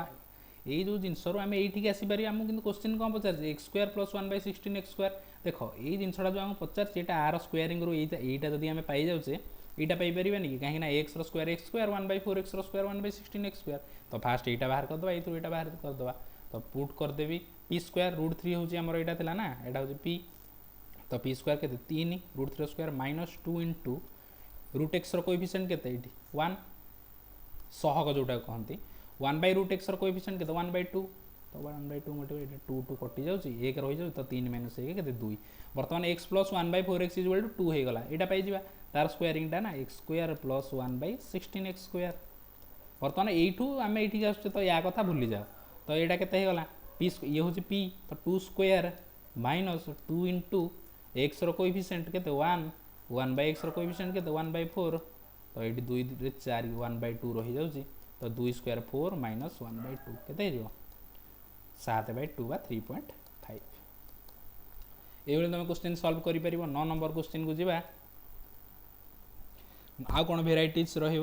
ये जो जिनसर आम ये आसपार आमको कितना क्वेश्चन कौन पचार x square plus 1/16 x square देख ये जिनसा जो आमको पचार आर स्क्वायरिंग रूटा जब आम पाई जाऊे यहाँ पाइबानी कि कहीं x square 1/4 x square 1/16 x square तो फास्ट यहाँ बाहर करदे ये बाहर करदे तो पुट करदेवी पी स्क्वायर रूट 3 हूँ आमर यहाँ ना यहाँ हूँ पी तो पी स्क्वायर के 3 root 3 square -2 into root x coefficient के 1 सहग जोटा कहती 1 रूट एक्स कोएफिशिएंट के 1/2 तो 1/2 मल्टीप्लाई 2 2 कटि जाऊँगी 1 रही जाऊँ तो 3 माइनस 1 के 2 बर्तमान x प्लस 1/4x इज 2 हो गला यहाँ पाइबा तार स्क्वायरिंगटा ना x square plus 1/16 x square बर्तमान यू आम ये आसुचे तो या कथा भूली जाओ तो यहाँ के होगा पी ये हूँ पी तो 2 square minus 2 into x coefficient के 1/x कोएफिशिएंट के 1/4 तो ये 2 4 1/2 रही जाऊँगी तो 2 स्क्वायर 4 माइनस 1/2 के 7/2 बा 3.5 ये तुम क्वेश्चन सॉल्व कर 9 नंबर क्वेश्चन को जीवा आ कौन भेराइटीज रही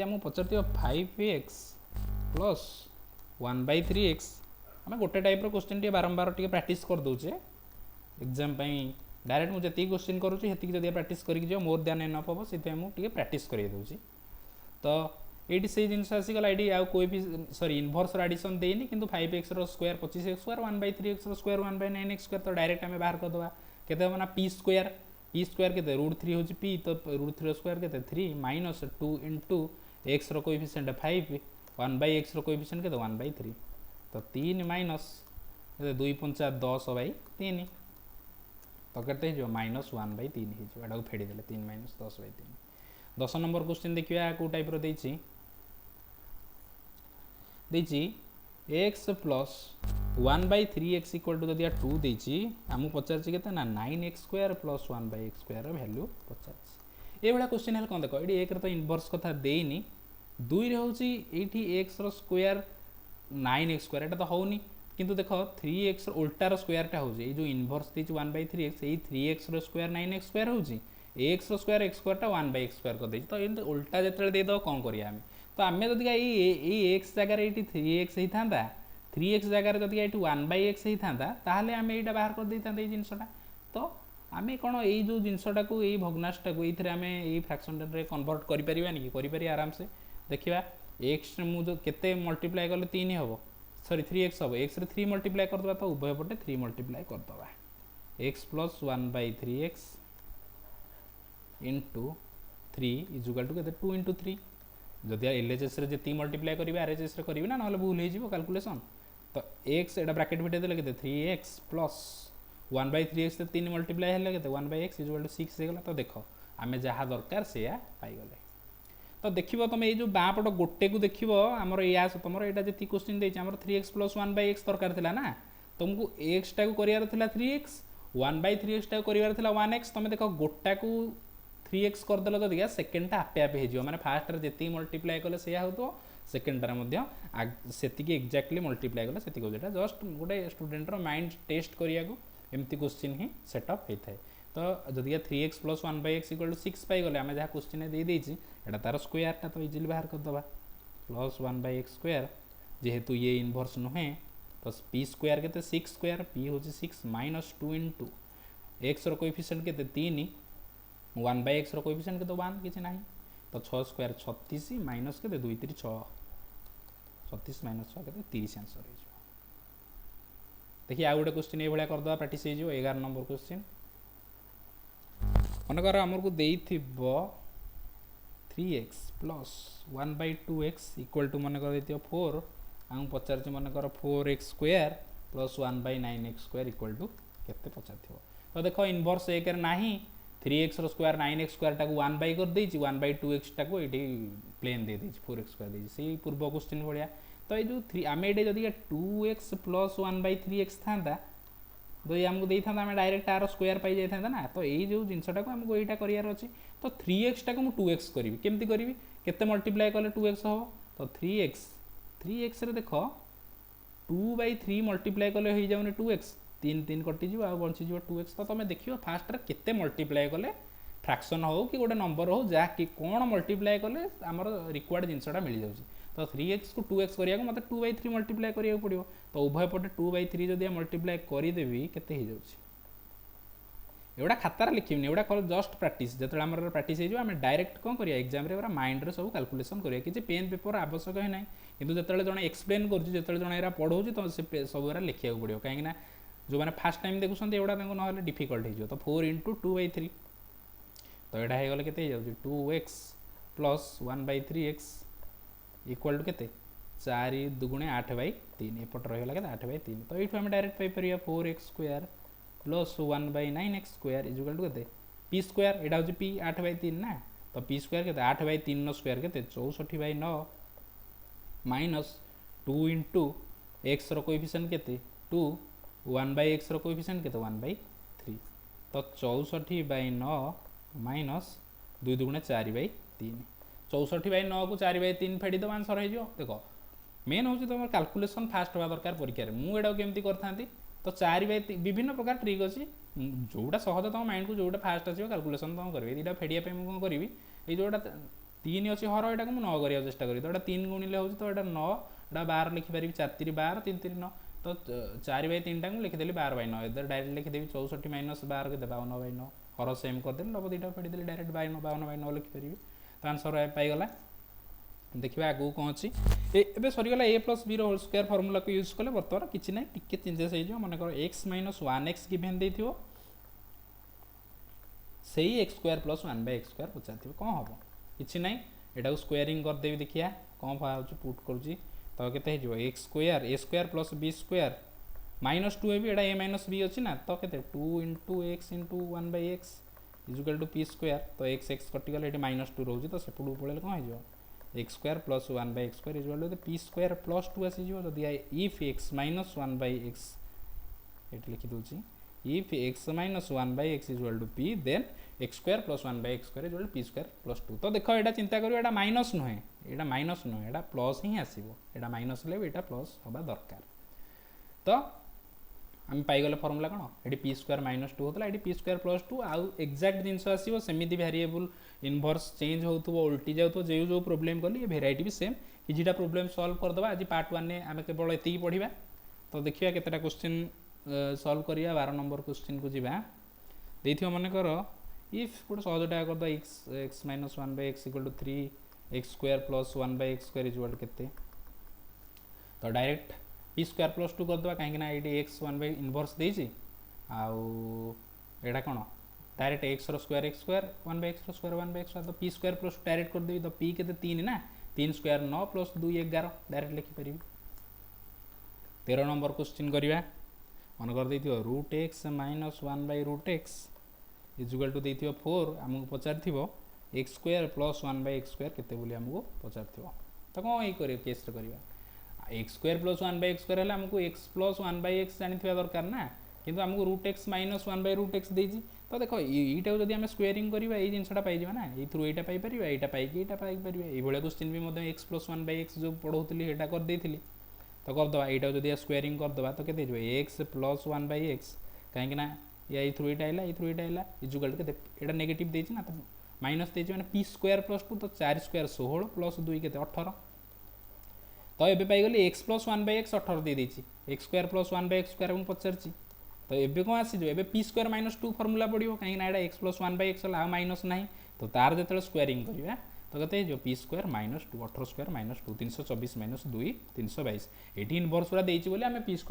आमको पचार 5x प्लस 1/3x आम गोटे टाइप क्वेश्चन टे बारंबार टे प्रैक्टिस कर दौचे एग्जाम डायरेक्ट मुझे जी क्वेश्चन करुँची जब प्रैक्टिस करके मोर दैन एनफ हम से प्रैक्टिस कर दूसरी तो ये से जिन आसीगला ये आउ कोई भी सॉरी इनवर्स एडिशन देनी कि 5x square 25x square 1/3x square 1/9x square तो डायरेक्ट आम बाहर करदे केते हम ना पी स्क्वायर के रूट 3 हूँ पी तो रूट 3 स्क्वायर के 3 minus 2 into x coefficient 5 1/x coefficient के 1/3 तो 3 माइनस 2 पंचा 10/3 तो कहते जो -1/3 हो फेड़ी देले 3 माइनस 10/3 10 नंबर क्वेश्चन देखिए को टाइप रो देछि x plus 1/3x equal to जदि 2 देछि आमको पचार के ना 9x square plus 1/x square value पचार ये क्वेश्चन है कौन देख ये एक तो इनवर्स कथा देनी 2 रे होची एठी x रो स्क्वायर 9x स्क्वायर एटा तो होनी किंतु देख 3x उल्टार स्क्वायरटा हो जो इनवर्स देछि 1/3x यही 3x रो स्क्वायर 9x स्क्वायर होची एक्स स्क्वायर एक्स स्क्वायरटा 1/x स्क्वायर कर तो ये उल्टा जो देदेव कौन करिया आम तो आम जदि एक्स जगार ये 3x होता 3x जगार जदि ये 1/x होता ताहले आम यहाँ बाहर कर देता ये जिनसटा तो आम कौन ये जो जिनसटा को ये भग्नाशटा को ये आम ये फ्रैक्शन कन्वर्ट करें आराम से देखा एक्स मुझे केते मल्टीप्लाई कले 3 हम सॉरी 3x हम एक्स 3 मल्टीप्लाई करदे तो उभय पटे 3 मल्टीप्लाई करदे x plus 1/3x into 3 equal to के 2 इंटू 3 जदि एलएचएस जी मल्टीप्लाई करेंगे आरएचएस करेंगे ना ना भूल हो कैलकुलेसन तो एक्स एटा ब्राकेट भिटे देले के 3x प्लस 1/3x 3 मल्टीप्लाई है के 1/x इजुकाल टू 6 हो गला तो देख आम जहाँ दरकार से पाईगले तो देखो तुम ये बाँपट गोटे को देख आमर या तुम यहाँ जी क्वेश्चन देती 3x प्लस 1/x दरकार थी ना तुमको एक्स टाक करार 3x 1/3x टाक करार 1x तुम देख गोटा को 3x करदेल तो देखिए सेकेंडटा आपे आपे हो मैंने फास्ट जी मल्टीप्लाई कले से हो सेकेंडटार से एक्जाक्टली मल्टीप्लाई कले से जस्ट गोटे स्टूडेंटर माइंड टेस्ट करने एमती क्वेश्चन ही सेटअप होता है तो जदि 3x plus 1/x equal to 6 पाईगले आम जहाँ क्वेश्चन देदेछि एटा तार स्क्वायरटा तो इजिली बाहर करदे प्लस 1/x स्क्वायर जेहेतु ये इनवर्स नुहे तो पी स्क्वायर के 6 स्क्वायर पी हूँ 6 माइनस 2 इंटू एक्स कोएफिशिएंट के 3 1/x कोएफिशिएंट के 1 किसी ना तो 6 स्क्वायर 36 माइनस के 2 3 6 36 माइनस 6 के 30 आंसर हो देखिए आ गोटे क्वेश्चन ये भाया करदे प्रैक्टिस हो 11 नंबर क्वेश्चन मनकर आमको देइथिब 3x plus 1/2x equal to मनकर देथियो 4 आम पचार मनकर 4x square plus 1/9x square equal to केते पचार तो देख इनवर्स एक ना 3x स्क्वायर 9x स्क्वायर टाक 1 कर देछि 1/2x टाक ये प्लेन दे देछि 4x स्क्वायर देछि से पूर्व क्वेश्चन भाया तो ये जो 3 आम ये जदि 2x प्लस 1/3x था तो ये आमको देता आम डायरेक्ट आर स्क्वायर पाई जाता ना तो ये जो जिनसा को आमको यहाँ करार अच्छे तो 3x टाक 2x करी केमती करी केते मल्टीप्लाई कले 2x हम तो 3x रे देख 2/3 मल्टीप्लाई कले हो जाऊनी 2x 3 कटिज आ बची 2x तो तुम देखिए फास्ट रे केते मल्टीप्लाई कले फ्रैक्शन हो कि गोटे नंबर हो जहाँ कि कौन मल्टीप्लाई कले आमर रिक्वायर्ड जिनसटा मिल जाऊँ तो 3x को 2x करिया को मतलब 2/3 मल्टीप्लाई करिया पड़ो तो उभय पटे 2/3 जदि मल्टीप्लाई करदेवी केते हो जाउछि एवढा खातार लिखिबनी एवढा जस्ट प्रैक्टिस जतले हमर प्रैक्टिस हो आम डायरेक्ट कौन करिया एग्जाम रे माइंड रे सब कैलकुलेशन करिया कि पेन पेपर आवश्यक है ना किंतु जतले जणे एक्सप्लेन कर जतले जणे एरा पढौछि तो से सब एरा लिखिया पड़ो कहीं जो मैंने फास्ट टाइम देखुछन्ती एवढा तांको नहले डिफिकल्ट हो तो 4 × 2/3 तो एटा हे गले केते हो जाउछि 2x + 1/3x इक्वल टू केते 4 2 8/3 एपट रही गला केते 8/3 तो एठू हम डायरेक्ट पाई परिया 4x² + 1/9x² इक्वल टू केते p² एटा होछि p 8/3 ना तो p² केते 8/3 नो स्क्वायर केते 64/9 माइनस 2 × x रो कोएफिशिएंट केते 2 1/x रो कोएफिशिएंट केते 1/3 तो 64/9 माइनस 2 2 4/3 64/9 को 4/3 फेडी दो आंसर हो देख मेन हूँ तुम कैलकुलेशन फास्ट हवा दरकार परीक्षा मुझा केमती करती तो 4/3 विभिन्न प्रकार ट्रिक अच्छी जोटा सहज तुम माइंड को जोटा फास्ट आसो कैलकुलेशन तुम करी यहाँ फेडिया मुझे कौन करी ये जोटा 3 अच्छी हर यहाँ को 9 करने चेस्ट करी तो यहाँ 3 गुणिले हो तो यहाँ 9 यहाँ 12 लिखिपारि 4 3 12 3 3 9 तो 4/3 टाइम लिखिदेली 12/9 इधर डायरेक्ट लिखिदेवी 64 - 12 के 52/9 हर सेम करदेली लब दुटा फेडिदेली डायरेक्ट 52/9 लिखिपारि तो आंसर पाईगला देखिए आगू कौन अच्छी ए सरीगला a + b whole square formula को यूज कले बर्तमान किसी ना टिके चेंजेस हो मन कर x - 1x गिवन देथिबो सेही x² + 1/x² पचार कौन हम किसी ना एटा स्क्वायरिंग करदेवी देखिया कौन पाँच पुट करुँची तो केते हो x² a² + b² -2 है भी एटा a - b अच्छी ना तो केते 2 × x × 1/x इक्वल टू p² तो x कटिगले ये -2 रोचे तो सेपटू पड़े कौन हो x² + 1/x² इक्वल टू p² + 2 आसीज जदि इफ x - 1/x ये लिखी दूसरी if x - 1/x equal to p then x² + 1/x² इक्वल टू p² + 2 तो देख यहाँ चिंता करो यहाँ माइनस नुहे यहाँ माइनस नुहे यहाँ प्लस ही आसो यहाँ माइनस हेल्ले भी यहाँ प्लस हवा दरकार तो आम पाईगले फर्मूला कौन ये p² - 2 होता है p² + 2 आउ एक्जाक्ट जिनस आसो सेमती वेरिएबल इनवर्स चेंज हो उल्टी जाऊ जो जो प्रोब्लेम कली ये भेराइटी भी सेम किटा प्रोब्लेम सॉल्व करदे आज पार्ट 1 में आम केवल एति पढ़ा तो देखिए केतेटा क्वेश्चन सॉल्व करिया 12 नंबर क्वेश्चन को जीवा देथियो मन कर इफ गोटे सहजटा करदे x - 1/x equal to 3x² + 1/x² equal केते तो डायरेक्ट p² + 2 करदे कहीं ये x 1 इनवर्स देछि आउ एटा कौन डायरेक्ट x रो स्क्वायर x² 1/x रो स्क्वायर 1/x² तो p² + 2 डायरेक्ट कर देबी तो p केते 3 ना 3 स्क्वायर 9 + 2 11 डायरेक्ट लिखि परिबी 13 नंबर क्वेश्चन करिवा मन कर देथियो √x - 1/√x इक्वल टू देथियो 4 हमको पचारथिबो x² + 1/x² केते बोली हमको पचारथिबो तो कौन ये करियो केस रे करिवा x² + 1/x² है हमको x + 1/x जानिथिबा दरकार ना किंतु हमको √x - 1/√x देछि तो देखो यहीटा जब आम स्क्वेयरिंग करवा ये जिनसा पाइबा ना ये थ्रू यहाँ पाइपर यहाँ पाइक यहाँ पाइपर ये क्वेश्चन भी x + 1/x जो पढ़ाऊली यहाँ करदेली तो करदे यहाँ जब स्क्वेयरिंग करदे तो के x + 1/x कहीं या थ्रू यहाँ आइला थ्रू यहाँ आइला इजुकल के नेगेटिव देना तो माइनस देती मैंने p² + 2 तो 4² 16 + 2 के 18 तो ये पाईगली x + 1/x 18 दे देती x² + 1/x² मुझे पचार तो ये कौन आसीज ए p² - 2 फर्मूला पड़ो कहीं x + 1/x आ माइनस ना तो तार जो स्क्वेयरिंग करवा तो कहते जो p² - 2 18² - 2 324 - 2 322 ये इनवर्स वाला देती बोले आम p² -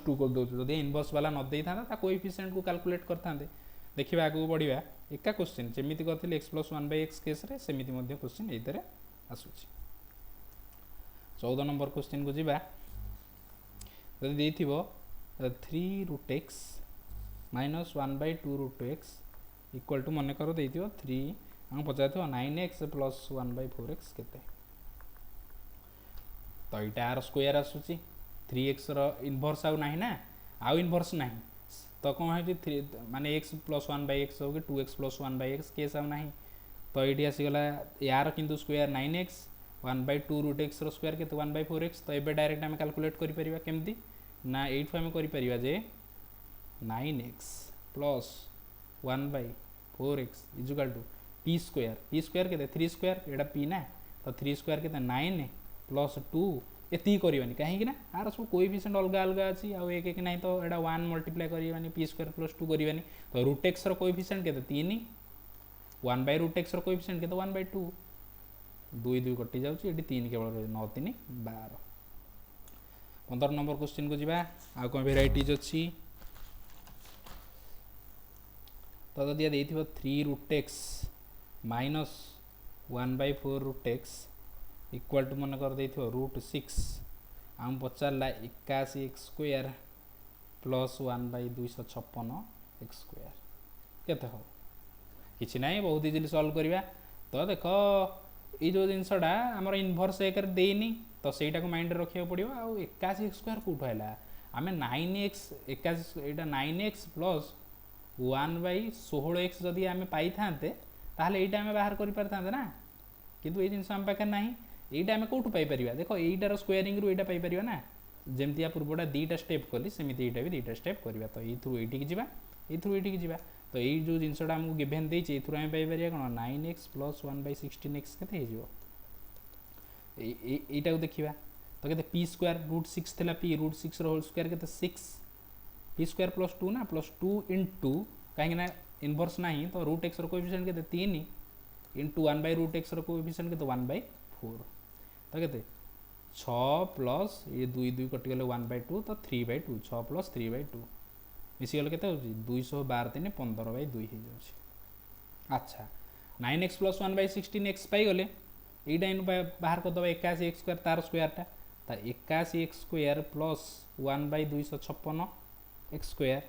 2 कर दो जब इनवर्स वाला न दे था कोएफिशिएंट को कैलकुलेट करते देखिए आगू बढ़िया एका क्वेश्चन जमी करते x + 1/x केस सेमती क्वेश्चन ये आसूँ 14 नंबर क्वेश्चन को जीवा जब देथिबो 3√x - 1/2√x इक्वल टू मन कर देथिबो 3 हम पचार 9x + 1/4x केते तो यहाँ आर स्क्वायर आसूची 3x रो इनवर्स आउ ना ना आउ इनवर्स ना तो कौन है माने x + 1/x हो कि 2x + 1/x केस आउ ना तो ये आसीगला यार किंतु square 9x 1/2 root x square के 1/4x तो ये डायरेक्ट आम कैलकुलेट करें ना ये आम कर 9x plus 1/4x equal to p square के 3 स्क्वायर एटा पी ना तो 3 स्क्वायर के 9 प्लस 2 ये करवानी कहीं ना आर सब कोएफिशिएंट अलग अलग अच्छी आउ एक ना तो यहाँ 1 मल्टीप्लाई करवानी पी स्क्वायर प्लस 2 करवानी तो रूट एक्स कोएफिशिएंट के 3 1/रूट एक्स कोएफिशिएंट के 1/2 2 2 कटि जाऊँगी ये 3 केवल 9 3 12 15 नंबर क्वेश्चन को जीवा आ कौन भेराइटीज अच्छी तो दिया दे 3 root x minus 1/4 root x equal to मन कर रूट 6 आम पचारा 81x square plus 1/256 x square केते हो किसी ना बहुत इजिली सॉल्व करवा तो देख ये जो जिनसटा आमर इनभर्स एक देनी तो सहीटा को माइंड रखा पड़ो आउ 81x स्क्वायर कौटू है आम 9x 9x प्लस 1/16x जदि आम पाई था ताहले ये आम बाहर कर पारि ना किंतु ये जिनस आम पाखे ना यहीटा आम कौटू पाई देख यहीटार स्क्वायरिंग रू यहाँ पाई ना जमती या पूर्वटा 2टा स्टेप कली सेमती यहाँ भी 2टा स्टेप करवा तो ये थ्रू ये जावा ये थ्रू ये जावा तो ये जो जिनसटा आमको गिभेन देती थ्रू आम पाई कौन 9x प्लस 1/16x के यहीटा देखा तो कहते पी स्क्वायर रूट 6 थी पी रूट 6 होल स्क्वायर के 6 पी स्क्वायर प्लस 2 ना प्लस 2 इंटू कहीं इनवर्स ना तो रूट एक्स कोएफिशिएंट के 3 इंटू 1/रूट एक्स कोएफिशिएंट के 1/4 तो कहते 6 प्लस ये 2 2 कटिगले 1/2 तो 3/2 6 प्लस 3/2 मिसीगले के 212 3 15/2 हो जाए अच्छा 9x प्लस 1/16x पाईगले यहीटा इन बाहर करदे 81x स्क्वायर तार स्क्वायरटा तो 81x square plus 1/256 x square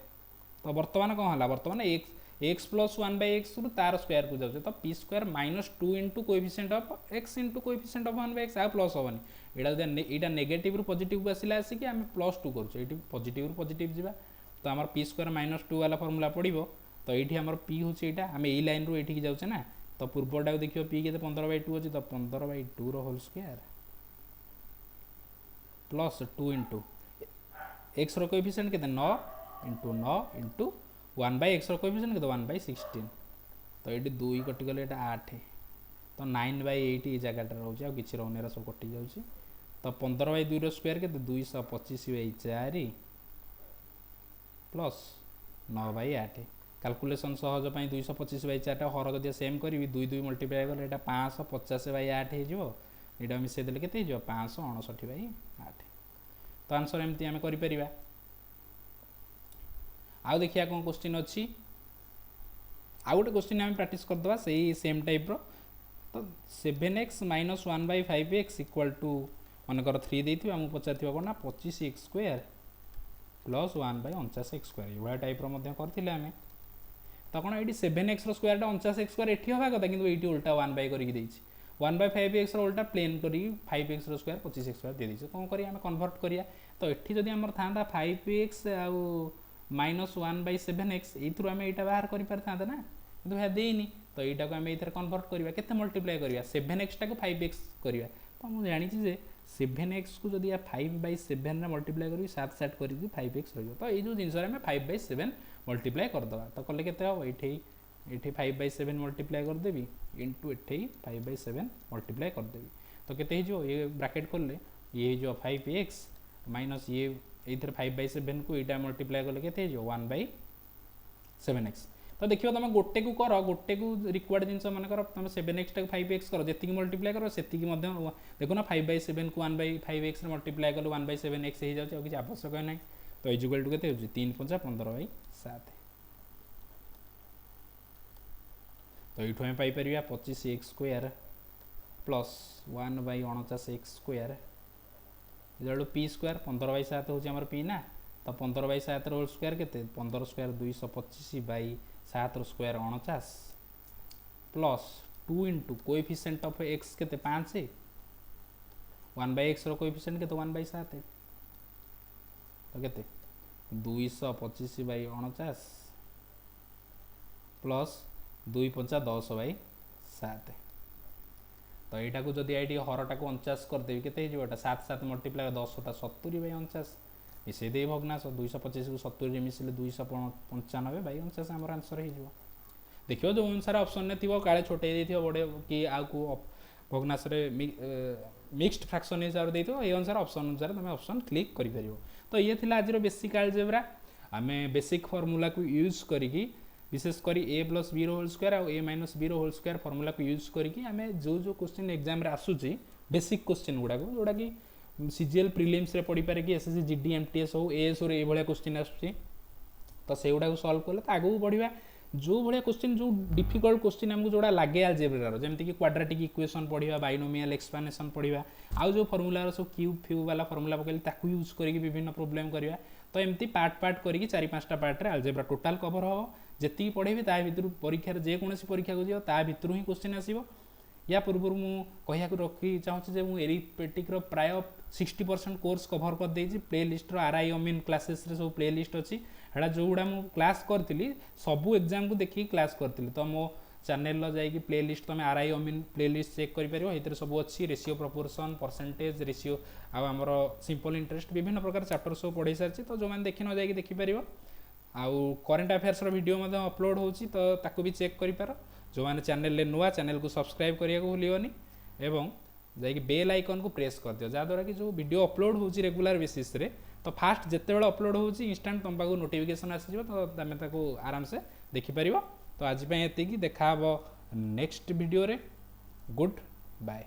तो बर्तमान कौन है बर्तमान एक्स प्लस 1/x रु तार स्क्वायर को जाऊँ तो p square minus 2 into coefficient of x into coefficient of 1/x आ प्लस हेनी यहाँ नेगेटिव रु पॉजिटिव को आसिला आसिक आम प्लस 2 करें पॉजिटिव रु पॉजिटिव जावा तो आम पी स्क्वायर माइनस 2 वाला फर्मूला पड़ो तो ये आम पी हूँ यहाँ आम यही लाइन रू ये जाऊे ना तो पूर्वटा देखिए पी के 15/2 अच्छी तो 15/2 whole square plus 2 into x coefficient के 9 इंटू 9 इंटू 1/x कोएफिशिएंट के 1/16 तो ये 2 कटिगले 8 तो 9/8 ये जगह रोचे आ कि रोने सब कटि जाऊँगी तो 15/2 स्क्वायर के 225/4 प्लस 9/8 कैलकुलेशन सहज 225/4 हर जब सेम करी 2 2 मल्टीप्लाई कले 550/8 हो मिसई देले के 559/8 तो आंसर एमती आम कर आउ देखिए कौन क्वेश्चन अच्छी आउ गोटे क्वेश्चन आम प्रैक्टिस करदे से सेम टाइप रो तो 7x minus 1/5x equal to मनकर 3 देती आमको पचार कौन ना 25x square plus 1/49x square ये टाइप करते आम तो कौन ये 7x स्क्वायर 49x स्क्वायर ये हवा कथा कि ये उल्टा 1/5 करके 1/5x उल्टा प्लेन कर 5x स्क्वायर 25x स्क्वायर दे दीजिए कौन करें कन्वर्ट करिया तो ये जब आम था 5x आउ माइनस 1/7x ये आम यहाँ बाहर कर पारि ना कि यह देनी तो यहाँ को आम ये कन्वर्ट करवा के मल्टीप्लाई करवा 7x टाक 5x करवा तो मुझे जानी 7x को जब 5/7 मल्टीप्लाई करी 7 7 कर 5x रही तो ये जिनस 5/7 मल्टीप्लाई करदे तो कले के हम ये 5/7 मल्टीप्लाई करदेवी इंटू ये 5/7 मल्टीप्लाई करदेवी तो केते ये ब्रैकेट खोलले ये जो 5x माइनस ये 5/7 को यहाँ मल्टीप्लाई कले के 1/7x तो देखिए तुम गोटे को कर गोटे को रिक्वायर्ड जिन मन कर तुम 7x टाक 5x कर जी मल्टीप्लाई कर से देखो ना 5/7 को 1/5x मल्टीप्लाई कल 1/7x हो जाए किसी आवश्यक ना तो इजुकल टू के 3 5 15/7 तो ये आम Piper 25x square plus 1/49x square जो पी स्क्वायर 15/7 हूँ आम पी ना तो 15/7 होल स्क्वायर के 15 square 225/7 square 49 plus 2 into coefficient of x के 5 1/x कोएफिशिएंट के 1/7 तो के 225/49 प्लस 2 5 10/7 7 तो यहाँ को जदि ये हरटा को 49 करदेवी के 7 7 मल्टीप्लाई 10 टा 70 बै 49 मिसई दे भग्नाश 225 को 70 मिसिले 295 बै 49 आम आंसर हो देखियो जो अनुसार ऑप्शन ने थी काले छोटे देथियो बड़े कि आ को भग्नाश मिक्स्ड फ्रैक्शन हिसाब से ये अनुसार ऑप्शन अनुसार तुम ऑप्शन क्लिक कर पारिबो तो ये थिला आज बेसिक अलजेब्रा आमे बेसिक फॉर्मूला को यूज करिकी विशेषकर a plus b whole square और a minus b whole square formula को यूज करिकी आमे जो क्वेश्चन एग्जाम रे आसुची बेसिक क्वेश्चन गुडा को जोड़ा कि सीजीएल प्रिलिम्स रे पढ़ी पारे कि एसएससी जीडी एमटीएस हो एएस रे ए भलिया क्वेश्चन आसुची तो से गुडा को सॉल्व करले तो आगु बढ़िबा जो भाया क्वेश्चन जो डिफिकल्ट क्वेश्चन आमको जोड़ा लगे अलजेब्रा जमीक कि क्वाड्रेटिक इक्वेशन पढ़ा बाइनोमियल एक्सप्लेनेशन पढ़ा आउ जो फॉर्मूला सब क्यूब फ्यूब वाला फॉर्मूला पकड़े ताकू यूज करके विभिन्न प्रोब्लेम करवा तो एमती पार्ट पार्ट करके 4-5टा पार्ट रे अलजेब्रा टोटाल कवर हम जी पढ़ेबी ता भितर परीक्षा जेकोसी परीक्षा को जा भितर ही क्वेश्चन आसो या पूर्व मुझे रखी चाहूँगी जो एरिथमेटिक प्राय 60% कोर्स कभर कर देछि प्ले लिस्ट आरआई अमीन क्लासेस रे सब प्ले लिस्ट अच्छी है जो गुड़ा मुझे क्लास करी सबू एग्जाम को देखिए क्लास करी तो मो चैनल जाइए प्ले लिस्ट तुम आरआई अमीन प्ले लिस्ट चेक कर सब अच्छी रेशियो प्रपोर्शन परसेंटेज रेशियो आमर सिंपल इंटरेस्ट विभिन्न प्रकार चैप्टर सब पढ़ाई सारी तो जो मैंने देखी न जाइए देखिपर आउ करेन्ट अफेयर्स भिडियो अपलोड होची तो ताकू भी चेक कर जो मैंने चैनल नुआ चैनल को सब्सक्राइब करने को भूलियोनी एवं जाइए बेल आइकन को प्रेस कर दियो जहाँद्वारा कि जो वीडियो अपलोड होची रेगुलर बेसिस रे तो फास्ट जिते बड़े अपलोड होची इंस्टांट तुम पाक नोटिफिकेशन आसीज तो तुम ताको आराम से देखिपर तो आज ये देखा नेक्स्ट वीडियो रे गुड बाय।